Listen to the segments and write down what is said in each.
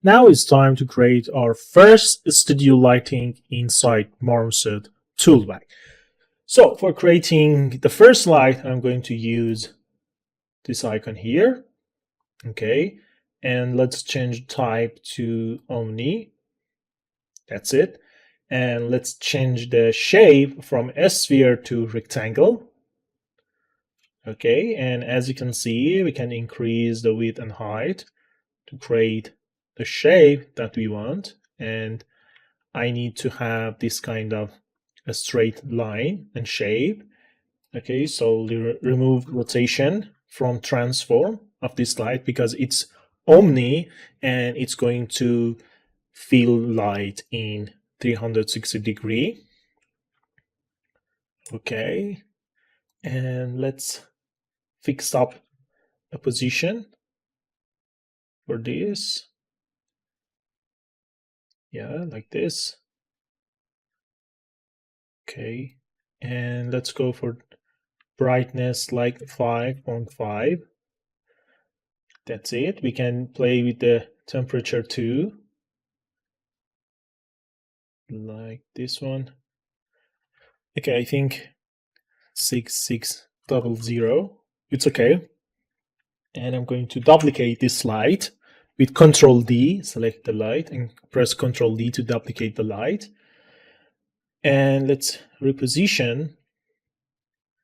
Now it's time to create our first studio lighting inside Marmoset toolbag. So for creating the first light, I'm going to use this icon here. Okay, and let's change type to Omni. That's it. And let's change the shape from a sphere to rectangle. Okay, and as you can see, we can increase the width and height to create the shape that we want. And I need to have this kind of a straight line and shape. Okay, so remove rotation from transform of this light because it's omni and it's going to fill light in 360-degree. Okay, and let's fix up a position for this. Yeah, like this. Okay, and let's go for brightness like 5.5. That's it. We can play with the temperature too, like this one. Okay, I think 6600. It's okay. And I'm going to duplicate this light with Ctrl D, select the light, and press Ctrl D to duplicate the light. And let's reposition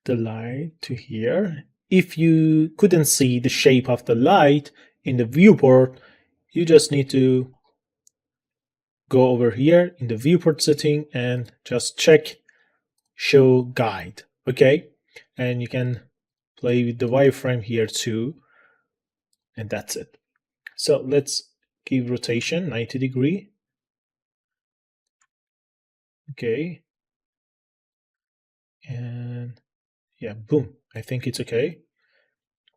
the light to here. If you couldn't see the shape of the light in the viewport, you just need to go over here in the viewport setting and just check show guide. Okay, and you can play with the wireframe here too, and that's it. So let's give rotation 90-degree. Okay, and yeah, boom, I think it's okay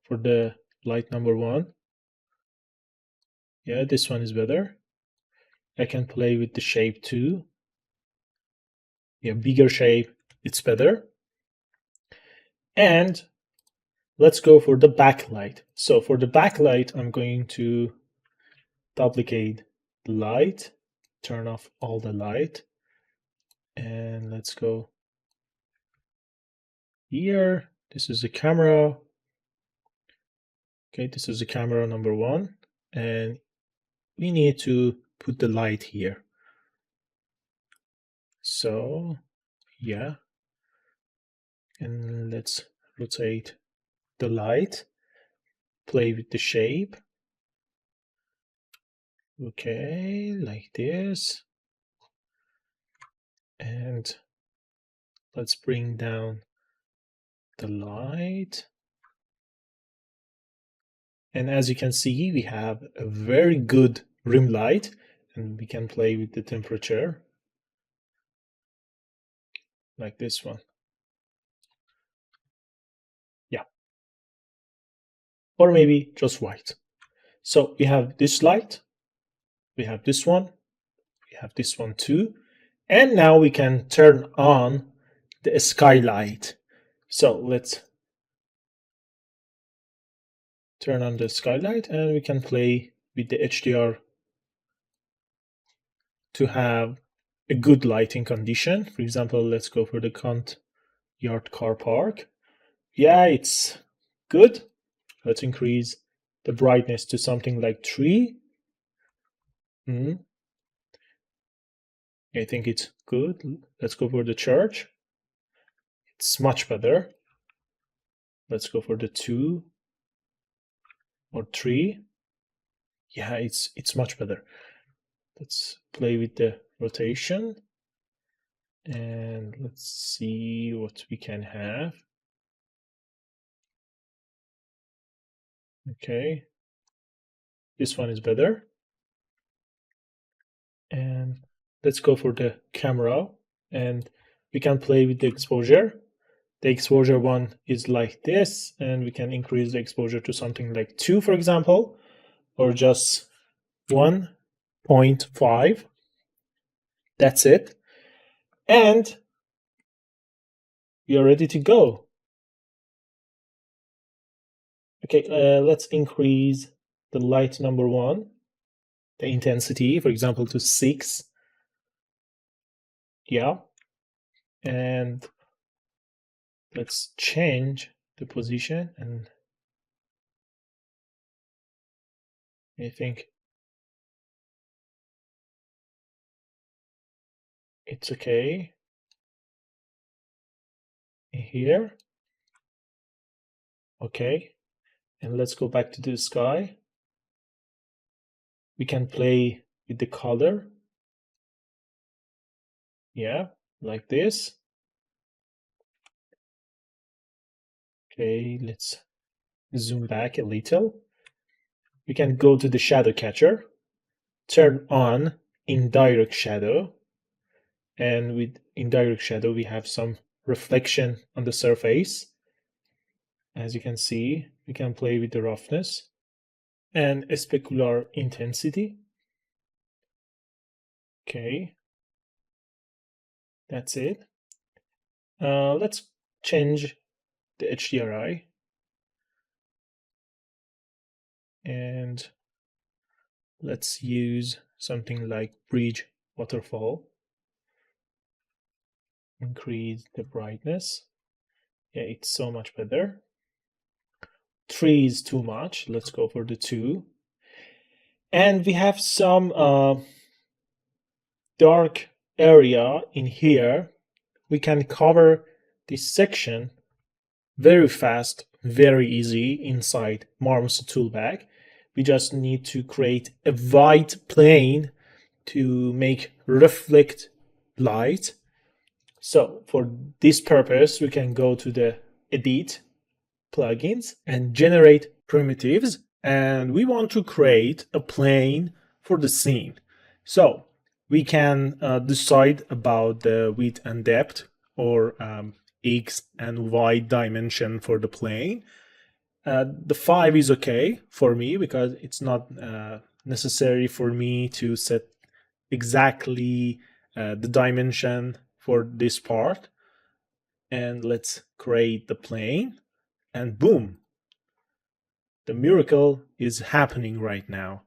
for the light number 1. Yeah, this one is better. I can play with the shape too. Yeah, bigger shape, it's better. And let's go for the backlight. So for the backlight, I'm going to duplicate the light, turn off all the light, and let's go here. This is the camera. Okay, this is the camera number 1, and we need to put the light here. So yeah, and let's rotate the light, play with the shape. Okay, like this. And let's bring down the light. And as you can see, we have a very good rim light, and we can play with the temperature like this one. Yeah. Or maybe just white. So we have this light, we have this one, we have this one too. And now we can turn on the skylight. So let's turn on the skylight and we can play with the HDR to have a good lighting condition. For example, let's go for the Kant Yard car park. Yeah, it's good. Let's increase the brightness to something like 3. I think it's good. Let's go for the church. It's much better. Let's go for the 2 or 3. Yeah, it's much better. Let's play with the rotation and let's see what we can have. Okay, this one is better. And let's go for the camera and we can play with the exposure. The exposure one is like this, and we can increase the exposure to something like 2, for example, or just 1.5. That's it. And we are ready to go. Okay, let's increase the light number 1. the intensity, for example, to 6. Yeah. And let's change the position, and I think it's okay here. Okay. And let's go back to the sky. We can play with the color. Yeah, like this. Okay, let's zoom back a little. We can go to the shadow catcher, turn on indirect shadow, and with indirect shadow we have some reflection on the surface. As you can see, we can play with the roughness and specular intensity. Okay, that's it. Let's change the HDRI, and let's use something like bridge waterfall. Increase the brightness. Yeah, it's so much better. 3 is too much. Let's go for the 2. And we have some dark area in here. We can cover this section very fast, very easy inside Marmoset toolbag. We just need to create a white plane to make reflect light. So for this purpose, we can go to the edit plugins and generate primitives, and we want to create a plane for the scene. So we can decide about the width and depth, or x and y dimension for the plane. The 5 is okay for me because it's not necessary for me to set exactly the dimension for this part. And let's create the plane, and boom, the miracle is happening right now.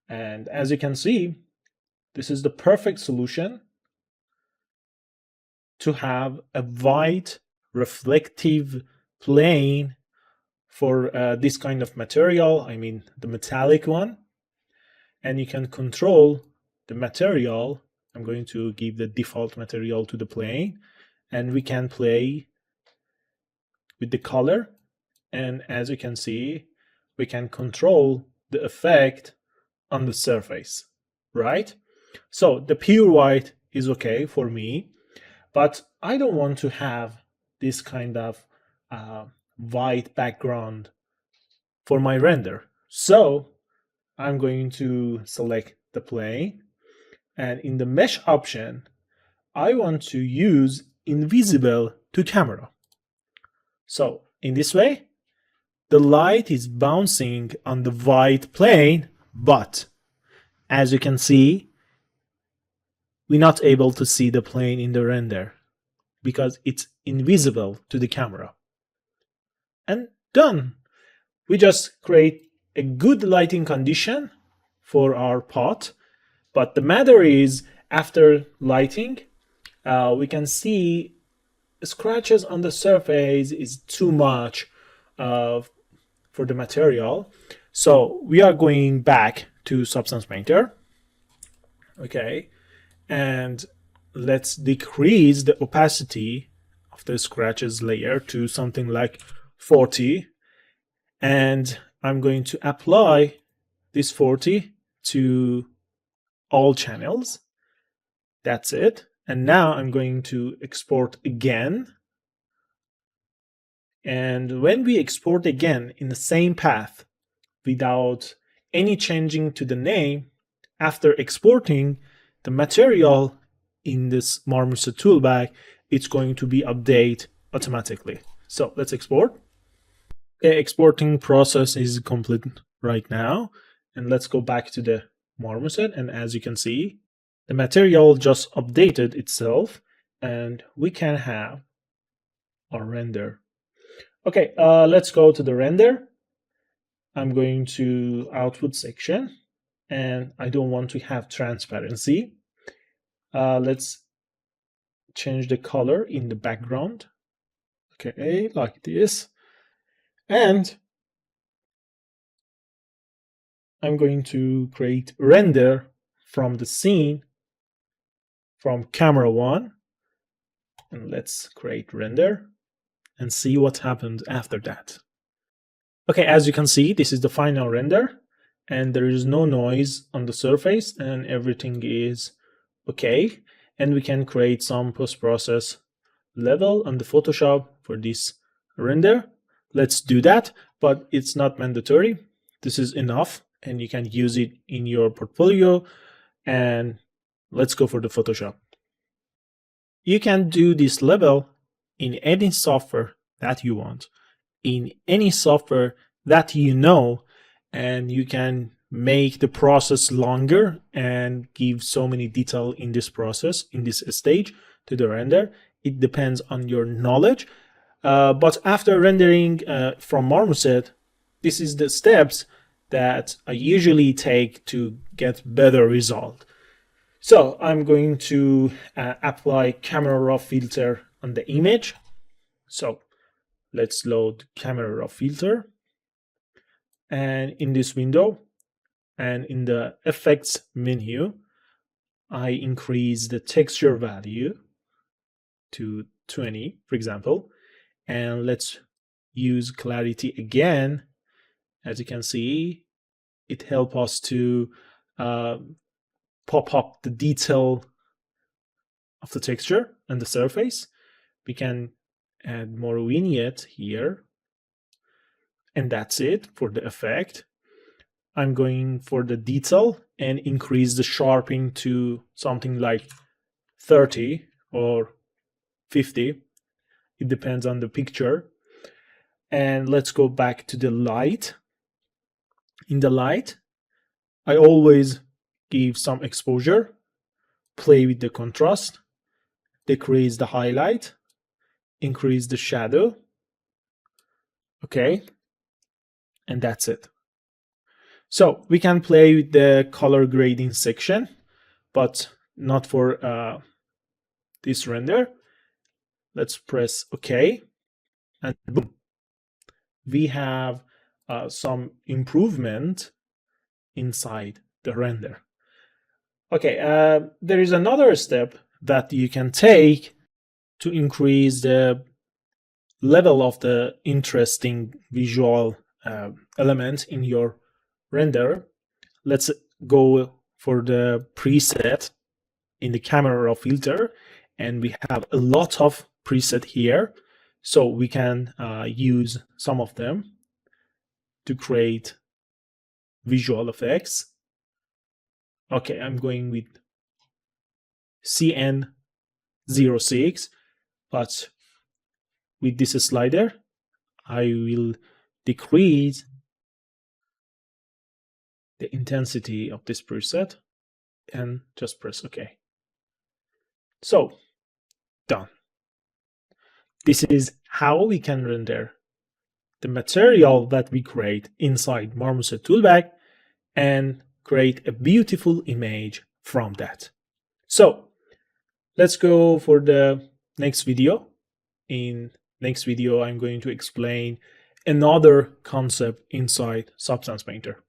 And as you can see, this is the perfect solution to have a white reflective plane for this kind of material, I mean the metallic one. And you can control the material. I'm going to give the default material to the plane, and we can play with the color. And as you can see, we can control the effect on the surface, right? So the pure white is okay for me, but I don't want to have this kind of white background for my render. So I'm going to select the plane, and in the mesh option, I want to use invisible to camera. So in this way, the light is bouncing on the white plane, but as you can see, we're not able to see the plane in the render because it's invisible to the camera. And done. We just create a good lighting condition for our pot. But the matter is, after lighting, we can see scratches on the surface is too much for the material. So we are going back to Substance Painter. Okay. And let's decrease the opacity of the scratches layer to something like 40. And I'm going to apply this 40 to all channels. That's it. And now I'm going to export again. And when we export again in the same path without any changing to the name, after exporting the material in this Marmoset toolbag, it's going to be updated automatically. So let's export. Okay, exporting process is complete right now. And let's go back to the Marmoset. And as you can see, the material just updated itself, and we can have our render. Okay, let's go to the render. I'm going to output section. and I don't want to have transparency. Let's change the color in the background. Okay, like this. And I'm going to create render from the scene from camera 1. And let's create render and see what happened after that. Okay, as you can see, this is the final render, and there is no noise on the surface, and everything is okay. And we can create some post-process level on the Photoshop for this render. Let's do that, but it's not mandatory. This is enough, and you can use it in your portfolio. And let's go for the Photoshop. You can do this level in any software that you want, in any software that you know, and you can make the process longer and give so many detail in this process, in this stage to the render. It depends on your knowledge. But after rendering from Marmoset, this is the steps that I usually take to get better result. So I'm going to apply camera raw filter on the image. So let's load camera raw filter. And in this window and in the effects menu, I increase the texture value to 20, for example. And let's use clarity again. As you can see, it helps us to pop up the detail of the texture and the surface. We can add more vignette here. And that's it for the effect. I'm going for the detail and increase the sharpening to something like 30 or 50. It depends on the picture. And let's go back to the light. In the light, I always give some exposure, play with the contrast, decrease the highlight, increase the shadow. Okay, and that's it. So we can play with the color grading section, but not for this render. Let's press OK, and boom, we have some improvement inside the render. Okay, there is another step that you can take to increase the level of the interesting visual element in your render. Let's go for the preset in the camera raw filter, and we have a lot of preset here, so we can use some of them to create visual effects. Okay, I'm going with CN06, but with this slider, I will decrease the intensity of this preset and just press OK. So, done. This is how we can render the material that we create inside Marmoset toolbag and create a beautiful image from that. So let's go for the next video. In next video, I'm going to explain another concept inside Substance Painter.